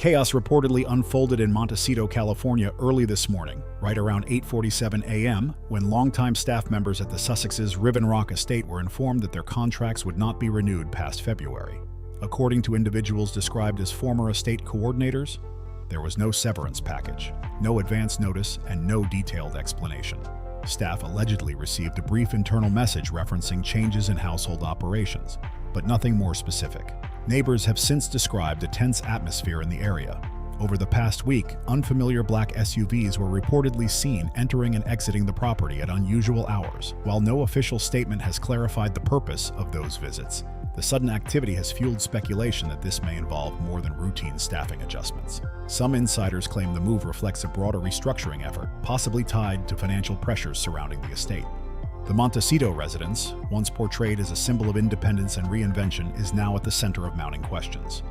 Chaos reportedly unfolded in Montecito, California early this morning, right around 8:47 a.m., when longtime staff members at the Sussex's Riven Rock estate were informed that their contracts would not be renewed past February. According to individuals described as former estate coordinators, there was no severance package, no advance notice, and no detailed explanation. Staff allegedly received a brief internal message referencing changes in household operations, but nothing more specific. Neighbors have since described a tense atmosphere in the area. Over the past week, unfamiliar black SUVs were reportedly seen entering and exiting the property at unusual hours. While no official statement has clarified the purpose of those visits, the sudden activity has fueled speculation that this may involve more than routine staffing adjustments. Some insiders claim the move reflects a broader restructuring effort, possibly tied to financial pressures surrounding the estate. The Montecito residence, once portrayed as a symbol of independence and reinvention, is now at the center of mounting questions.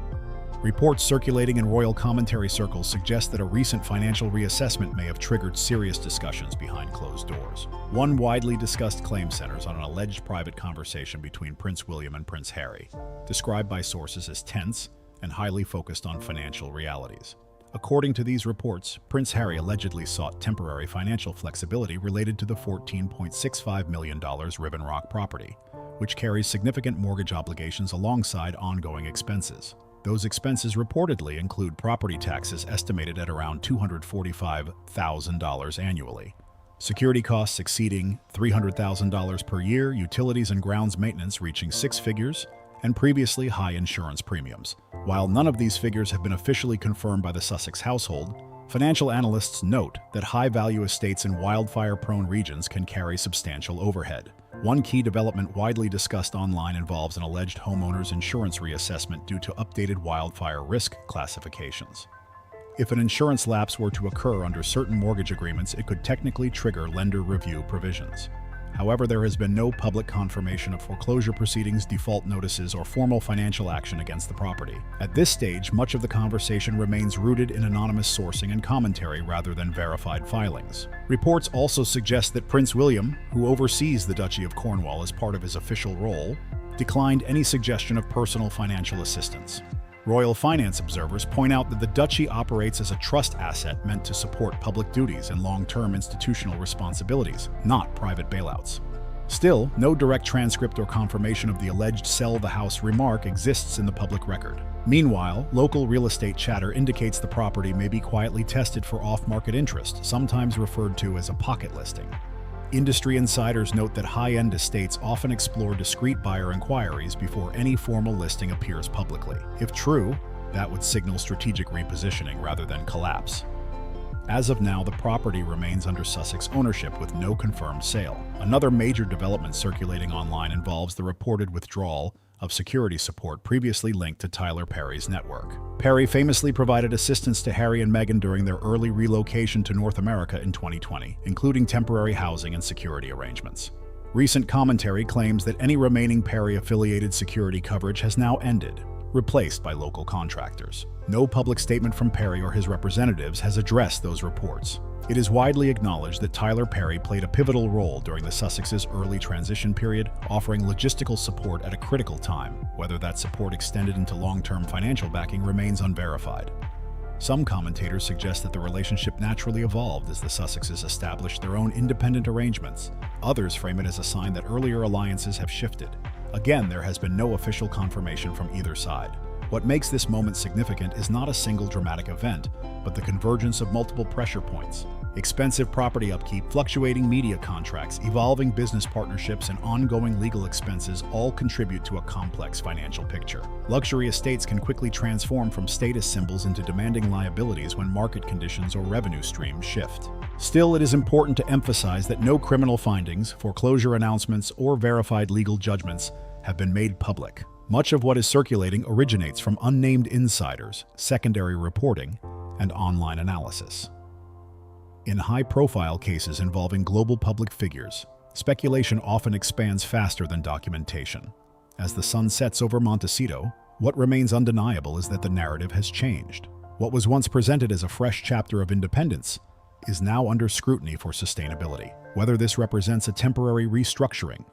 Reports circulating in royal commentary circles suggest that a recent financial reassessment may have triggered serious discussions behind closed doors. One widely discussed claim centers on an alleged private conversation between Prince William and Prince Harry, described by sources as tense and highly focused on financial realities. According to these reports, Prince Harry allegedly sought temporary financial flexibility related to the $14.65 million Riven Rock property, which carries significant mortgage obligations alongside ongoing expenses. Those expenses reportedly include property taxes estimated at around $245,000 annually, security costs exceeding $300,000 per year, utilities and grounds maintenance reaching six figures, and previously high insurance premiums. While none of these figures have been officially confirmed by the Sussex household, financial analysts note that high-value estates in wildfire-prone regions can carry substantial overhead. One key development widely discussed online involves an alleged homeowner's insurance reassessment due to updated wildfire risk classifications. If an insurance lapse were to occur under certain mortgage agreements, it could technically trigger lender review provisions. However, there has been no public confirmation of foreclosure proceedings, default notices, or formal financial action against the property. At this stage, much of the conversation remains rooted in anonymous sourcing and commentary rather than verified filings. Reports also suggest that Prince William, who oversees the Duchy of Cornwall as part of his official role, declined any suggestion of personal financial assistance. Royal finance observers point out that the duchy operates as a trust asset meant to support public duties and long-term institutional responsibilities, not private bailouts. Still, no direct transcript or confirmation of the alleged sell the house remark exists in the public record. Meanwhile, local real estate chatter indicates the property may be quietly tested for off-market interest, sometimes referred to as a pocket listing. Industry insiders note that high-end estates often explore discreet buyer inquiries before any formal listing appears publicly. If true, that would signal strategic repositioning rather than collapse. As of now, the property remains under Sussex ownership with no confirmed sale. Another major development circulating online involves the reported withdrawal of security support previously linked to Tyler Perry's network. Perry famously provided assistance to Harry and Meghan during their early relocation to North America in 2020, including temporary housing and security arrangements. Recent commentary claims that any remaining Perry-affiliated security coverage has now ended, replaced by local contractors. No public statement from Perry or his representatives has addressed those reports. It is widely acknowledged that Tyler Perry played a pivotal role during the Sussex's early transition period, offering logistical support at a critical time. Whether that support extended into long-term financial backing remains unverified. Some commentators suggest that the relationship naturally evolved as the Sussexes established their own independent arrangements. Others frame it as a sign that earlier alliances have shifted. Again, there has been no official confirmation from either side. What makes this moment significant is not a single dramatic event, but the convergence of multiple pressure points. Expensive property upkeep, fluctuating media contracts, evolving business partnerships, and ongoing legal expenses all contribute to a complex financial picture. Luxury estates can quickly transform from status symbols into demanding liabilities when market conditions or revenue streams shift. Still, it is important to emphasize that no criminal findings, foreclosure announcements, or verified legal judgments have been made public. Much of what is circulating originates from unnamed insiders, secondary reporting, and online analysis. In high-profile cases involving global public figures, speculation often expands faster than documentation. As the sun sets over Montecito, what remains undeniable is that the narrative has changed. What was once presented as a fresh chapter of independence is now under scrutiny for sustainability. Whether this represents a temporary restructuring,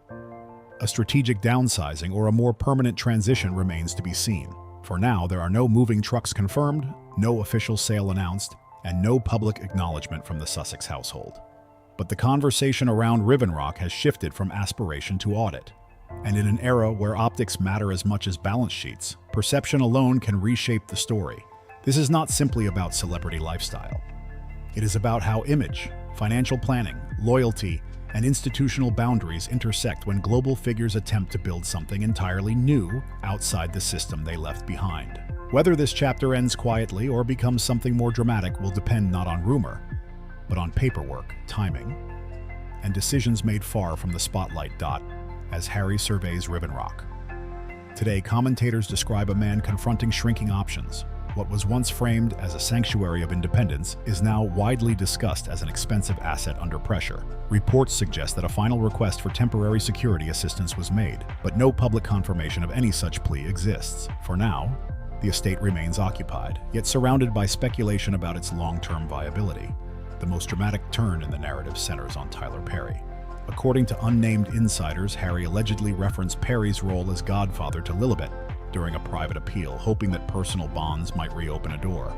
a strategic downsizing, or a more permanent transition remains to be seen. For now, there are no moving trucks confirmed, no official sale announced, and no public acknowledgement from the Sussex household. But the conversation around Riven Rock has shifted from aspiration to audit. And in an era where optics matter as much as balance sheets, perception alone can reshape the story. This is not simply about celebrity lifestyle. It is about how image, financial planning, loyalty, and institutional boundaries intersect when global figures attempt to build something entirely new outside the system they left behind. Whether this chapter ends quietly or becomes something more dramatic will depend not on rumor, but on paperwork, timing, and decisions made far from the spotlight. As Harry surveys Riven Rock. Today, commentators describe a man confronting shrinking options. What was once framed as a sanctuary of independence is now widely discussed as an expensive asset under pressure. Reports suggest that a final request for temporary security assistance was made, but no public confirmation of any such plea exists. For now, the estate remains occupied, yet surrounded by speculation about its long-term viability. The most dramatic turn in the narrative centers on Tyler Perry. According to unnamed insiders, Harry allegedly referenced Perry's role as godfather to Lilibet during a private appeal, hoping that personal bonds might reopen a door.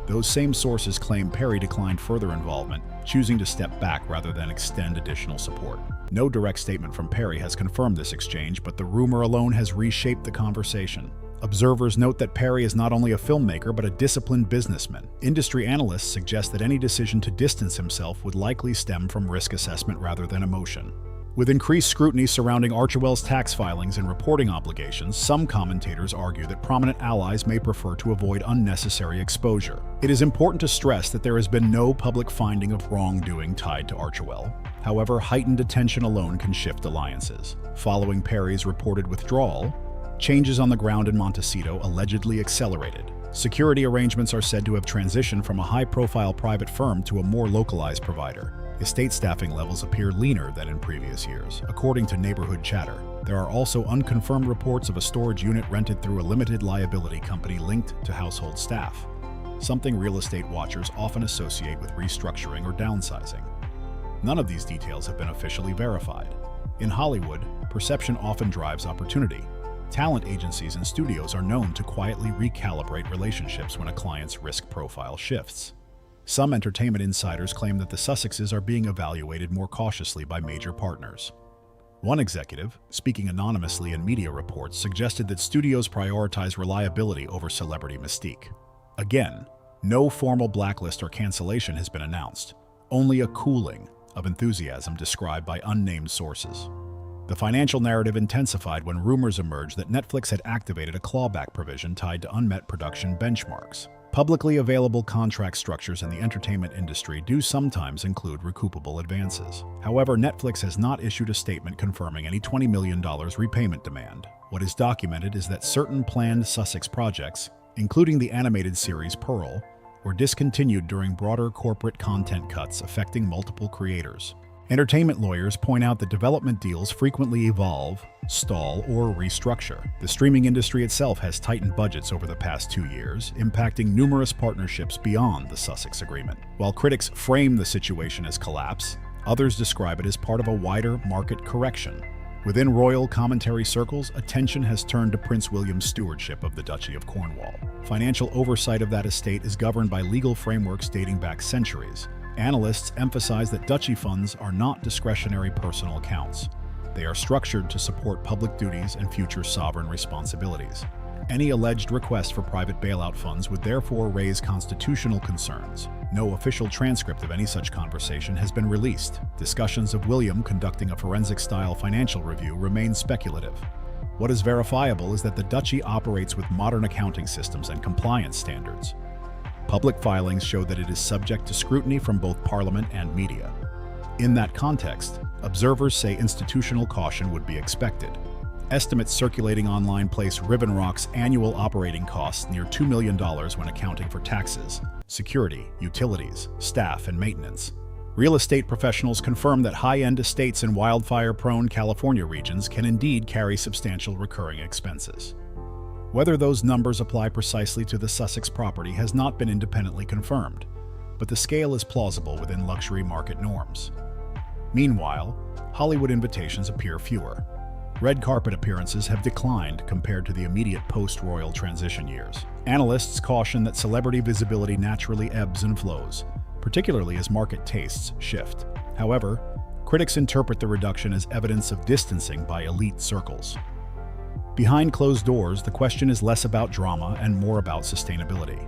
Those same sources claim Perry declined further involvement, choosing to step back rather than extend additional support. No direct statement from Perry has confirmed this exchange, but the rumor alone has reshaped the conversation. Observers note that Perry is not only a filmmaker but a disciplined businessman. Industry analysts suggest that any decision to distance himself would likely stem from risk assessment rather than emotion. With increased scrutiny surrounding Archewell's tax filings and reporting obligations, some commentators argue that prominent allies may prefer to avoid unnecessary exposure. It is important to stress that there has been no public finding of wrongdoing tied to Archewell. However, heightened attention alone can shift alliances. Following Perry's reported withdrawal, changes on the ground in Montecito allegedly accelerated. Security arrangements are said to have transitioned from a high-profile private firm to a more localized provider. Estate staffing levels appear leaner than in previous years, according to neighborhood chatter. There are also unconfirmed reports of a storage unit rented through a limited liability company linked to household staff, something real estate watchers often associate with restructuring or downsizing. None of these details have been officially verified. In Hollywood, perception often drives opportunity. Talent agencies and studios are known to quietly recalibrate relationships when a client's risk profile shifts. Some entertainment insiders claim that the Sussexes are being evaluated more cautiously by major partners. One executive, speaking anonymously in media reports, suggested that studios prioritize reliability over celebrity mystique. Again, no formal blacklist or cancellation has been announced, only a cooling of enthusiasm described by unnamed sources. The financial narrative intensified when rumors emerged that Netflix had activated a clawback provision tied to unmet production benchmarks. Publicly available contract structures in the entertainment industry do sometimes include recoupable advances. However, Netflix has not issued a statement confirming any $20 million repayment demand. What is documented is that certain planned Sussex projects, including the animated series Pearl, were discontinued during broader corporate content cuts affecting multiple creators. Entertainment lawyers point out that development deals frequently evolve, stall, or restructure. The streaming industry itself has tightened budgets over the past 2 years, impacting numerous partnerships beyond the Sussex Agreement. While critics frame the situation as collapse, others describe it as part of a wider market correction. Within royal commentary circles, attention has turned to Prince William's stewardship of the Duchy of Cornwall. Financial oversight of that estate is governed by legal frameworks dating back centuries. Analysts emphasize that duchy funds are not discretionary personal accounts. They are structured to support public duties and future sovereign responsibilities. Any alleged request for private bailout funds would therefore raise constitutional concerns. No official transcript of any such conversation has been released. Discussions of William conducting a forensic-style financial review remain speculative. What is verifiable is that the duchy operates with modern accounting systems and compliance standards. Public filings show that it is subject to scrutiny from both Parliament and media. In that context, observers say institutional caution would be expected. Estimates circulating online place Riven Rock's annual operating costs near $2 million when accounting for taxes, security, utilities, staff, and maintenance. Real estate professionals confirm that high-end estates in wildfire-prone California regions can indeed carry substantial recurring expenses. Whether those numbers apply precisely to the Sussex property has not been independently confirmed, but the scale is plausible within luxury market norms. Meanwhile, Hollywood invitations appear fewer. Red carpet appearances have declined compared to the immediate post-royal transition years. Analysts caution that celebrity visibility naturally ebbs and flows, particularly as market tastes shift. However, critics interpret the reduction as evidence of distancing by elite circles. Behind closed doors, the question is less about drama and more about sustainability.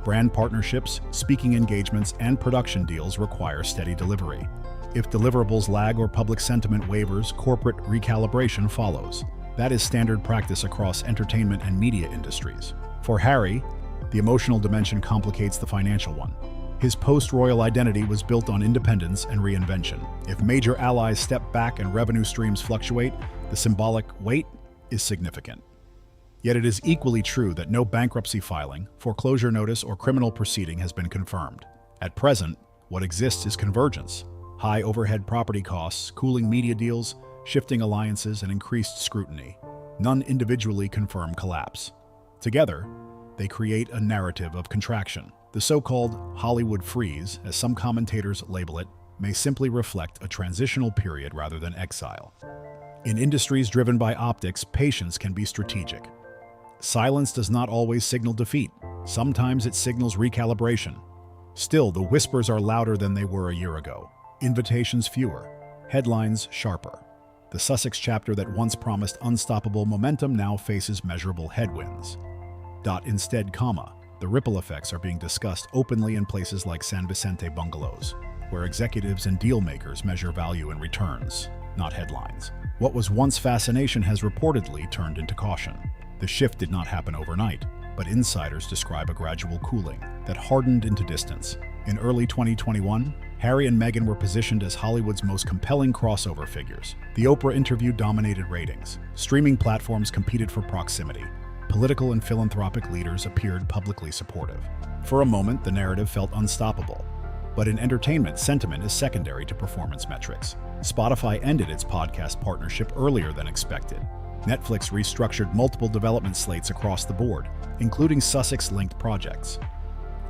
Brand partnerships, speaking engagements, and production deals require steady delivery. If deliverables lag or public sentiment wavers, corporate recalibration follows. That is standard practice across entertainment and media industries. For Harry, the emotional dimension complicates the financial one. His post-royal identity was built on independence and reinvention. If major allies step back and revenue streams fluctuate, the symbolic weight is significant. Yet it is equally true that no bankruptcy filing, foreclosure notice, or criminal proceeding has been confirmed. At present, what exists is convergence. High overhead property costs, cooling media deals, shifting alliances, and increased scrutiny. None individually confirm collapse. Together, they create a narrative of contraction. The so-called Hollywood freeze, as some commentators label it, may simply reflect a transitional period rather than exile. In industries driven by optics, patience can be strategic. Silence does not always signal defeat. Sometimes it signals recalibration. Still, the whispers are louder than they were a year ago. Invitations fewer, headlines sharper. The Sussex chapter that once promised unstoppable momentum now faces measurable headwinds. Instead, the ripple effects are being discussed openly in places like San Vicente bungalows, where executives and deal makers measure value in returns, not headlines. What was once fascination has reportedly turned into caution. The shift did not happen overnight, but insiders describe a gradual cooling that hardened into distance. In early 2021, Harry and Meghan were positioned as Hollywood's most compelling crossover figures. The Oprah interview dominated ratings. Streaming platforms competed for proximity. Political and philanthropic leaders appeared publicly supportive. For a moment, the narrative felt unstoppable. But in entertainment, sentiment is secondary to performance metrics. Spotify ended its podcast partnership earlier than expected. Netflix restructured multiple development slates across the board, including Sussex-linked projects.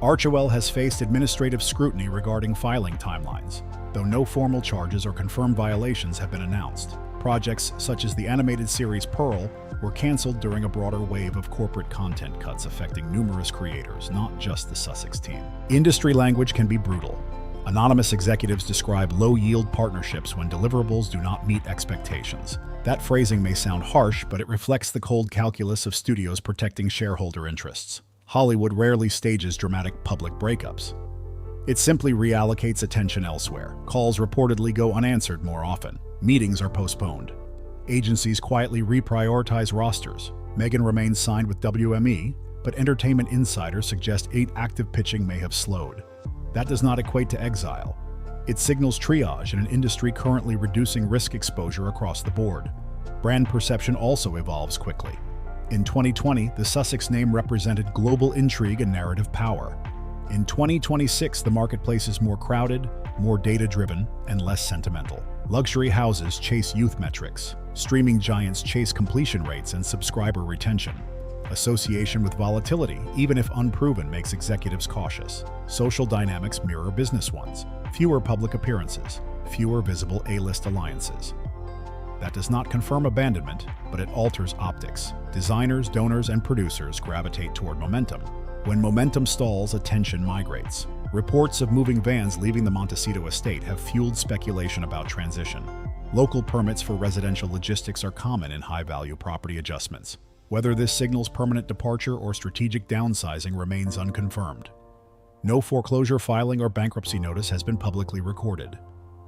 Archewell has faced administrative scrutiny regarding filing timelines, though no formal charges or confirmed violations have been announced. Projects such as the animated series Pearl were canceled during a broader wave of corporate content cuts affecting numerous creators, not just the Sussex team. Industry language can be brutal. Anonymous executives describe low-yield partnerships when deliverables do not meet expectations. That phrasing may sound harsh, but it reflects the cold calculus of studios protecting shareholder interests. Hollywood rarely stages dramatic public breakups. It simply reallocates attention elsewhere. Calls reportedly go unanswered more often. Meetings are postponed. Agencies quietly reprioritize rosters. Meghan remains signed with WME, but entertainment insiders suggest 8 active pitching may have slowed. That does not equate to exile. It signals triage in an industry currently reducing risk exposure across the board. Brand perception also evolves quickly. In 2020, the Sussex name represented global intrigue and narrative power. In 2026, the marketplace is more crowded, more data-driven, and less sentimental. Luxury houses chase youth metrics. Streaming giants chase completion rates and subscriber retention. Association with volatility, even if unproven, makes executives cautious. Social dynamics mirror business ones. Fewer public appearances, fewer visible A-list alliances. That does not confirm abandonment, but it alters optics. Designers, donors, and producers gravitate toward momentum. When momentum stalls, attention migrates. Reports of moving vans leaving the Montecito estate have fueled speculation about transition. Local permits for residential logistics are common in high-value property adjustments. Whether this signals permanent departure or strategic downsizing remains unconfirmed. No foreclosure filing or bankruptcy notice has been publicly recorded.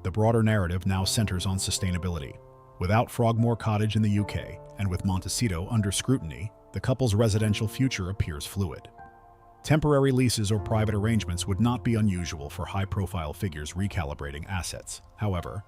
The broader narrative now centers on sustainability. Without Frogmore Cottage in the UK, and with Montecito under scrutiny, the couple's residential future appears fluid. Temporary leases or private arrangements would not be unusual for high-profile figures recalibrating assets. However,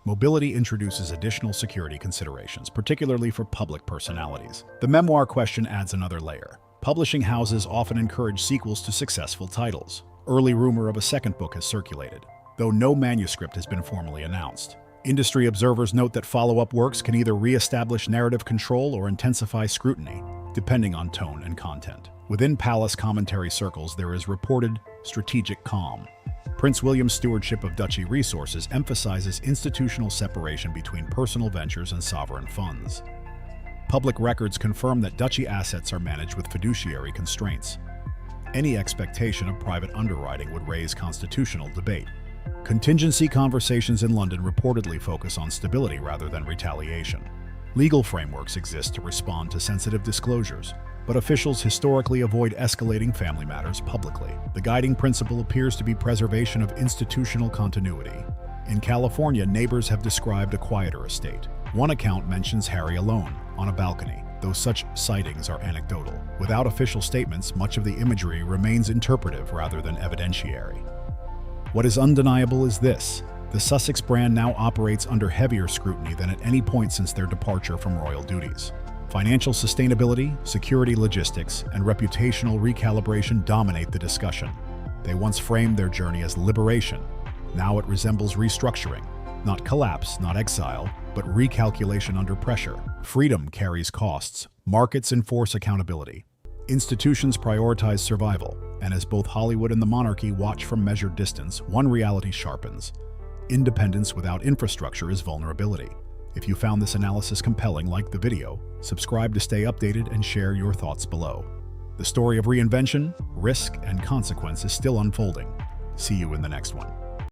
mobility introduces additional security considerations, particularly for public personalities. The memoir question adds another layer. Publishing houses often encourage sequels to successful titles. Early rumor of a second book has circulated, though no manuscript has been formally announced. Industry observers note that follow-up works can either re-establish narrative control or intensify scrutiny, depending on tone and content. Within palace commentary circles, there is reported strategic calm. Prince William's stewardship of duchy resources emphasizes institutional separation between personal ventures and sovereign funds. Public records confirm that duchy assets are managed with fiduciary constraints. Any expectation of private underwriting would raise constitutional debate. Contingency conversations in London reportedly focus on stability rather than retaliation. Legal frameworks exist to respond to sensitive disclosures, but officials historically avoid escalating family matters publicly. The guiding principle appears to be preservation of institutional continuity. In California, neighbors have described a quieter estate. One account mentions Harry alone, on a balcony, though such sightings are anecdotal. Without official statements, much of the imagery remains interpretive rather than evidentiary. What is undeniable is this: the Sussex brand now operates under heavier scrutiny than at any point since their departure from royal duties. Financial sustainability, security logistics, and reputational recalibration dominate the discussion. They once framed their journey as liberation. Now it resembles restructuring. Not collapse, not exile, but recalculation under pressure. Freedom carries costs. Markets enforce accountability. Institutions prioritize survival. And as both Hollywood and the monarchy watch from measured distance, one reality sharpens: independence without infrastructure is vulnerability. If you found this analysis compelling, like the video, subscribe to stay updated, and share your thoughts below. The story of reinvention, risk, and consequence is still unfolding. See you in the next one.